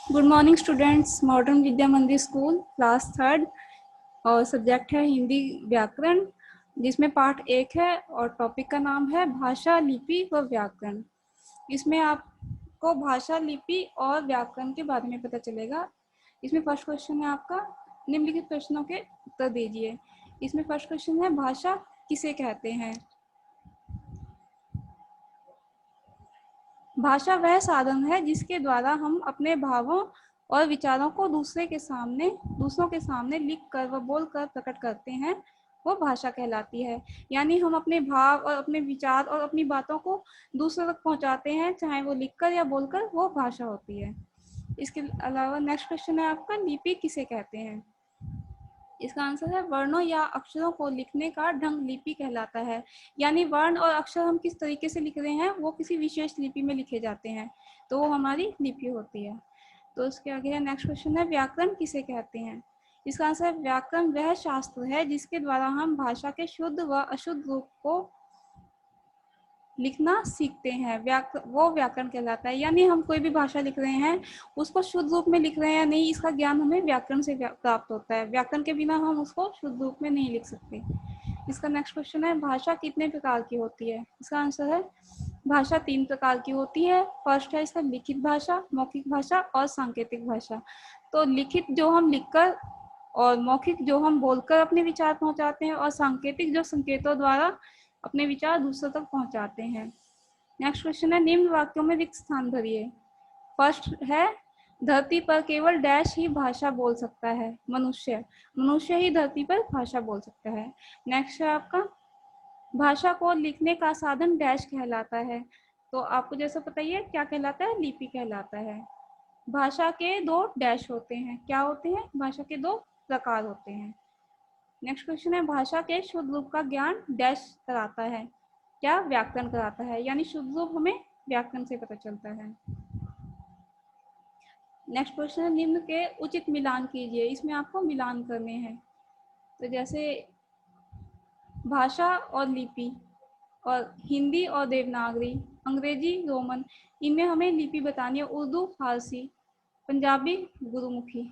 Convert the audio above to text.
Good morning students. Modern विद्या मंदिर school class third और subject है हिंदी व्याकरण, जिसमें पार्ट 1 है और टॉपिक का नाम है भाषा, लिपि व व्याकरण। इसमें आपको भाषा, लिपि और व्याकरण के बारे में पता चलेगा। इसमें फर्स्ट क्वेश्चन है आपका, निम्नलिखित प्रश्नों के उत्तर दीजिए। इसमें फर्स्ट क्वेश्चन है, भाषा किसे कहते हैं? भाषा वह साधन है जिसके द्वारा हम अपने भावों और विचारों को दूसरों के सामने लिख कर व बोल कर प्रकट करते हैं, वो भाषा कहलाती है। यानी हम अपने भाव और अपने विचार और अपनी बातों को दूसरों तक पहुंचाते हैं, चाहे वो लिखकर या बोलकर, वो भाषा होती है। इसके अलावा नेक्स्ट क्वेश्चन है आपका, लिपि किसे कहते हैं? इसका आंसर है, वर्णों या अक्षरों को लिखने का ढंग लिपि कहलाता है। यानी वर्ण और अक्षर हम किस तरीके से लिख रहे हैं, वो किसी विशेष लिपि में लिखे जाते हैं, तो वो हमारी लिपि होती है। तो इसके आगे है नेक्स्ट क्वेश्चन है, व्याकरण किसे कहते हैं? इसका आंसर है, व्याकरण वह शास्त्र है जिसके द्वारा हम भाषा के शुद्ध व अशुद्ध रूप को लिखना सीखते हैं, वो व्याकरण कहलाता है। यानी हम कोई भी भाषा लिख रहे हैं, उसको शुद्ध रूप में लिख रहे हैं या नहीं, इसका ज्ञान हमें व्याकरण से प्राप्त होता है। व्याकरण के बिना हम उसको शुद्ध रूप में नहीं लिख सकते। इसका नेक्स्ट क्वेश्चन है, भाषा कितने प्रकार की होती है? इसका आंसर है, भाषा 3 प्रकार की होती है। फर्स्ट है इसका लिखित भाषा, मौखिक भाषा और सांकेतिक भाषा। तो लिखित जो हम लिखकर, और मौखिक जो हम बोलकर अपने विचार पहुंचाते हैं, और सांकेतिक जो संकेतों द्वारा अपने विचार दूसरों तक पहुंचाते हैं। नेक्स्ट क्वेश्चन है, निम्न वाक्यों में रिक्त स्थान भरिए। फर्स्ट है, धरती पर केवल डैश ही भाषा बोल सकता है, मनुष्य ही धरती पर भाषा बोल सकता है। नेक्स्ट है आपका, भाषा को लिखने का साधन डैश कहलाता है। तो आपको जैसा पता ही है क्या कहलाता है, लिपि कहलाता है। भाषा के 2 डैश होते हैं, क्या होते हैं? भाषा के 2 प्रकार होते हैं। नेक्स्ट क्वेश्चन है, भाषा के शुद्ध रूप का ज्ञान डैश कराता है, क्या? व्याकरण कराता है। यानी शुद्ध रूप हमें व्याकरण से पता चलता है। नेक्स्ट क्वेश्चन है, निम्न के उचित मिलान कीजिए। इसमें आपको मिलान करने हैं। तो जैसे भाषा और लिपि, और हिंदी और देवनागरी, अंग्रेजी रोमन, इनमें हमें लिपि बतानी है, उर्दू फारसी, पंजाबी गुरुमुखी।